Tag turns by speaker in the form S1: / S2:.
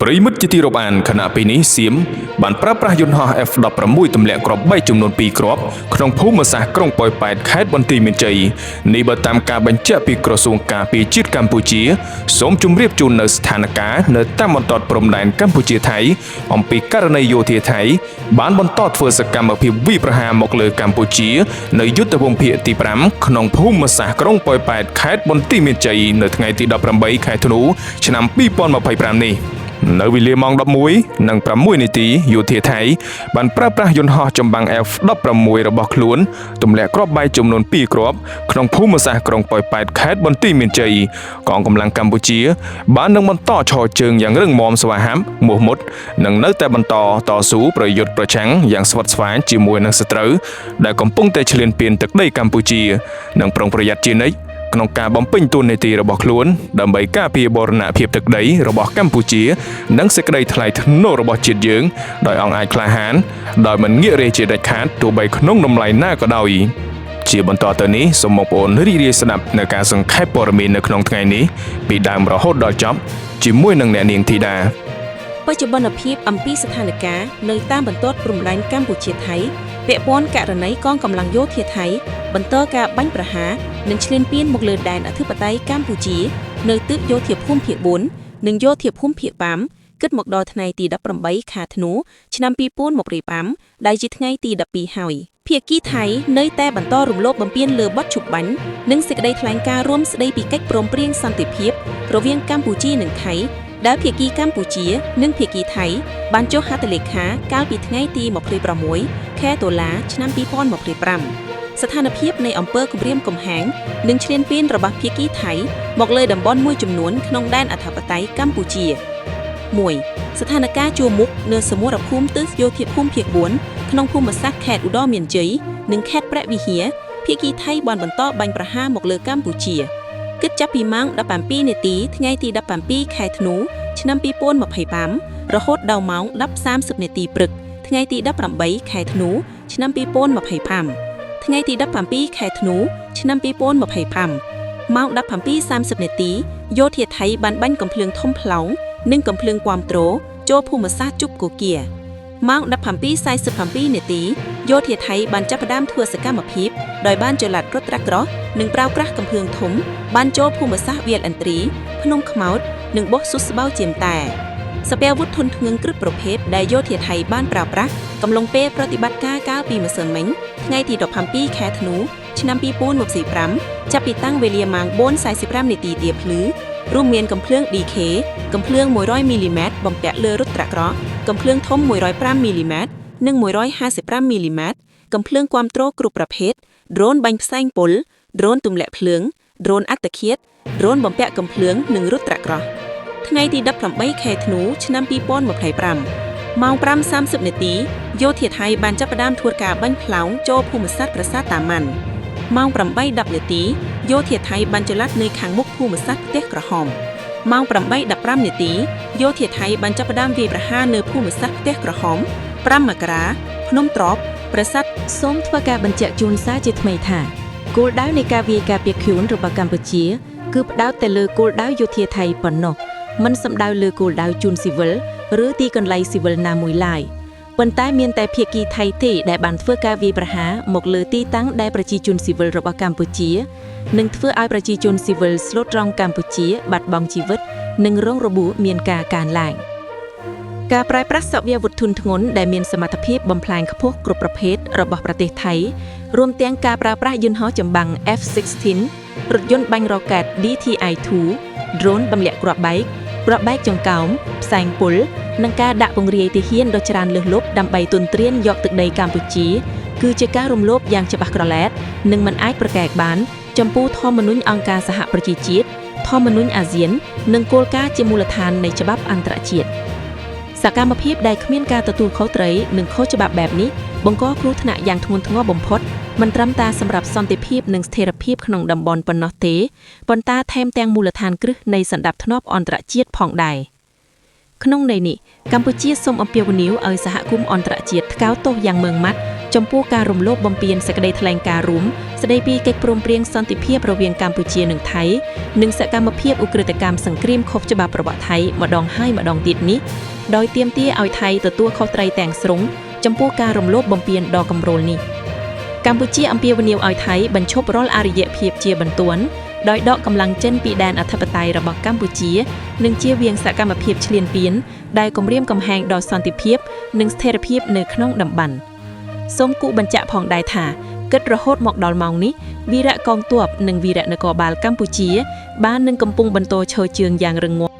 S1: ប្រិមិត្តជាទីរាប់អានខណៈពេលនេះសៀមបានប្រើប្រាស់យន្តហោះ F-16 ទម្លាក់គ្រាប់បែកចំនួន2គ្រាប់ក្នុងភូមិសាស្ត្រក្រុងប៉ោយប៉ែតខេត្តបន្ទាយមានជ័យនេះបើតាមការបញ្ជាក់ពីក្រសួងការពារជាតិកម្ពុជាសូមជម្រាបជូននៅស្ថានភាពនៅតាមបន្ទាត់ព្រំដែនកម្ពុជាថៃអំពីករណីយោធាថៃបានបន្តធ្វើសកម្មភាពវាយប្រហារមកលើកម្ពុជានៅយុទ្ធភូមិភាគទី5ក្នុងភូមិសាស្ត្រក្រុងប៉ោយប៉ែតខេត្តបន្ទាយមានជ័យនៅថ្ងៃទី18ខែធ្នូឆ្នាំ2025នេះនៅវេលាម៉ោង 11:06 នាទីយោធាថៃបានប្រើប្រាស់យន្តហោះចម្បាំង F-16 របស់ខ្លួនទម្លាក់គ្រាប់បែកចំនួន2គ្រាប់ក្នុងភូមិសាស្ត្រក្រុងប៉ោយប៉ែតខេត្តបន្ទាយមានជ័យកងកម្លាំងកម្ពុជាបាននឹងបន្តឈរជើងយ៉ាងរឹងមាំស្វាហាប់មោះមុតនិងនៅតែបន្តតស៊ូប្រយុទ្ធប្រឆាំងយ៉ាងស្វិតស្វាញជាមួយនឹងសត្រូវដែលកំពុងតែឈ្លានពានទឹកដីកម្ពុជានិងប្រុងប្រយ័ត្នជានិច្ចក្នុងការបំពេញតួនាទីរបស់ខ្លួនដើម្បីការពារបូរណភាពទឹកដីរបស់កម្ពុជានិងសេចក្តីថ្លៃថ្នូររបស់ជាតិយើងដោយអង្គអាចក្លាហានដោយមិនងាករេជាដាច់ខាតទោះបីក្នុងតម្លៃណាក៏ដោយជាបន្តទៅនេះសូមបងប្អូនរីករាយស្ដាប់នៅការសង្ខេបព័ត៌មាននៅក្នុងថ្ងៃនេះពីដើមរហូតដល់ចប់ជាមួយនឹងអ្នកនាងធីតា
S2: បច្ចុប្បន្នភាពអំពីស្ថានភាពនៅតាមបន្ទាត់ព្រំដែនកម្ពុជាថៃពាក់ព័ន្ធករណីកងកម្លាំងយោធាថៃបន្តការបាញ់ប្រហារនិងឈ្លានពានមកលើដែនអធិបតេយ្យកម្ពុជានៅទិសយោធាភូមិភាគ4និងយោធាភូមិភាគ5គិតមកដល់ថ្ងៃទី18ខែធ្នូឆ្នាំ2025ដែលជាថ្ងៃទី12ហើយភាគីថៃនៅតែបន្តរំលោភបំពានលើបទជប់បាញ់និងសេចក្តីថ្លែងការណ៍រួមស្តីពីកិច្ចព្រមព្រៀងសន្តិភាពរវាងកម្ពុជានិងថៃដែលភាគីកម្ពុជានិងភាគីថៃបានចុះហត្ថលេខាកាលពីថ្ងៃទី26ខែតុលាឆ្នាំ2025ស្ថានភាពនៃអំពើគំរាមកំហែងនិងឈ្លានពានរបស់ភាគីថៃមកលើតំបន់មួយចំនួនក្នុងដែនអធិបតេយ្យកម្ពុជា 1. ស្ថានភាពជួរមុខនៅសមរភូមិទិសយោធាភូមិភាគ4ក្នុងភូមិសាស្ត្រខេត្តឧត្តរមានជ័យនិងខេត្តព្រះវិហារភាគីថៃបានបន្តបាញ់ប្រហារមកលើកម្ពុជាគិតចាប់ពីម៉ោង 17 នាទីថ្ងៃទី17ខែធ្នូឆ្នាំ2025រហូតដល់ម៉ោង 10:30 នាទីព្រឹកថ្ងៃទី18ខែធ្នូឆ្នាំ2025ថ្ងៃទី17ខែធ្នូឆ្នាំ2025ម៉ោង 17:30 នាទីយោធាថៃបានបាញ់កំភ្លើងធំប្លង់និងកំភ្លើងគាំទ្រចូលភូមិសាស្ត្រជប់គោគាម៉ោង 17:47 នាទីយោធាថៃបានចាប់ផ្ដើមធ្វើសកម្មភាពដោយបានចល័តរថត្រាក់ក្រោះនិងប្រើប្រាស់កំភ្លើងធំបានចូលភូមិសាស្ត្រវាលឥន្ទ្រីភ្នំខ្មោចនិងបោះសុសស្បៅជាមតែសពាវុធធនធ្ងន់គ្រប់ប្រភេទដែលយោធាថៃបានប្រើប្រាស់កំឡុងពេលប្រតិបត្តិការកាលពីម្សិលមិញថ្ងៃទី17ខែធ្នូឆ្នាំ2025ចាប់ពីតាំងវេលាម៉ោង 4:45 នាទីទៀបភ្លឺរួមមានកំភ្លើង DK កំភ្លើង 100 មីលីម៉ែត្របំពាក់លើរថត្រាក់ក្រោះកំភ្លើងធំ 105 មីលីម៉ែត្រនិង 155 មីលីម៉ែត្រកំភ្លើងគាំទ្រគ្រប់ប្រភេទដ្រូនបាញ់ផ្សែងពុលដ្រូនទម្លាក់ភ្លើងដ្រូនអត្តឃាតដ្រូនបំពាក់កំភ្លើងនិងរថត្រាក់ក្រោះថ្ងៃទី18ខែធ្នូឆ្នាំ2025ម៉ោង 5:30 នាទីយោធាថៃបានចាប់ផ្ដើមធ្វើការបាញ់ផ្លោងចូលភូមិសាស្ត្រប្រាសាទតាម៉ាន់ម៉ោង 8:10 នាទីយោធាថៃបានចល័តនៅខាងមុខភូមិសាស្ត្រផ្ទះក្រហមម៉ោង 8:15 នាទីយោធាថៃបានចាប់ផ្ដើមវាយប្រហារនៅភូមិសាស្ត្រផ្ទះក្រហម5មករាភ្នំត្រប់ប្រាសាទសូមធ្វើការបញ្ជាក់ជូនសារជាថ្មីថាគោលដៅនៃការវាយការពារខ្លួនរបស់កម្ពុជាគឺផ្ដោតតែលើគោលដៅយោធាថៃប៉ុណ្ណោះមិនសំដៅលើគោលដៅជូនស៊ីវិលឬទីកន្លែងស៊ីវិលណាមួយឡើយប៉ុន្តែមានតែភាគីថៃទេដែលបានធ្វើការវាយប្រហារមកលើទីតាំងដែលប្រជាជនស៊ីវិលរបស់កម្ពុជានិងធ្វើឲ្យប្រជាជនស៊ីវិលស្លូតត្រង់កម្ពុជាបាត់បង់ជីវិតនិងរងរបួសមានការកើនឡើងការប្រើប្រាស់សវាវុធធុនធ្ងន់ដែលមានសមត្ថភាពបំផ្លាញខ្ពស់គ្រប់ប្រភេទរបស់ប្រទេសថៃរួមទាំងការប្រើប្រាស់យន្តហោះចម្បាំង F-16 រថយន្តបាញ់រ៉ុកែត DTI-2 ដ្រូនទម្លាក់គ្រាប់បែកចង្កោមផ្សែងពុលនិងការដាក់ពង្រាយទាហានដ៏ច្រើនលើសលប់ដើម្បីទន្ទ្រានយកទឹកដីកម្ពុជាគឺជាការរំលោភយ៉ាងច្បាស់ក្រឡែតនិងមិនអាចប្រកែកបានចំពោះធម្មនុញ្ញអង្គការសហប្រជាជាតិធម្មនុញ្ញអាស៊ាននិងគោលការណ៍ជាមូលដ្ឋាននៃច្បាប់អន្តរជាតិសកម្មភាពដែលគ្មានការទទួលខុសត្រូវនិងខុសច្បាប់បែបនេះបង្កគ្រោះថ្នាក់យ៉ាងធ្ងន់ធ្ងរបំផុតមិនត្រឹមតែសម្រាប់សន្តិភាពនិងស្ថិរភាពក្នុងតំបន់ប៉ុណ្ណោះទេប៉ុន្តែថែមទាំងមូលដ្ឋានគ្រឹះនៃសន្តិភាពអន្តរជាតិផងដែរក្នុងន័យនេះកម្ពុជាសូមអំពាវនាវឲ្យសហគមន៍អន្តរជាតិថ្កោលទោសយ៉ាងម៉ឺងម៉ាត់ ចំពោះការរំលោភបំពានសេចក្តីថ្លែងការណ៍រួមស្តីពីកិច្ចព្រមព្រៀងសន្តិភាពរវាងកម្ពុជានិងថៃនិងសកម្មភាពឧក្រិដ្ឋកម្មសង្គ្រាមខុសច្បាប់របស់ថៃម្ដងហើយម្ដងទៀតនេះដោយទាមទារឲ្យថៃទទួលខុសត្រូវទាំងស្រុងចំពោះការរំលោភបំពានដ៏កម្រោលនេះកម្ពុជាអំពាវនាវឲ្យថៃបញ្ឈប់រាល់អរិយភាពជាបន្ទាន់ដោយដកកម្លាំងចិនពីដែនអធិបតេយ្យរបស់កម្ពុជានិងជៀសវាងសកម្មភាពឈ្លានពានដែលគំរាមកំហែងដល់សន្តិភាពនិងស្ថិរភាពនៅក្នុងតំបន់សូមគូបញ្ជាក់ផងដែរថាគិតរហូតមកដល់ម៉ោងនេះវីរៈកងទ័ពនិងវីរៈនគរបាលកម្ពុជាបាននឹងកំពុងបន្តឈរជើងយ៉ាងរឹងមាំ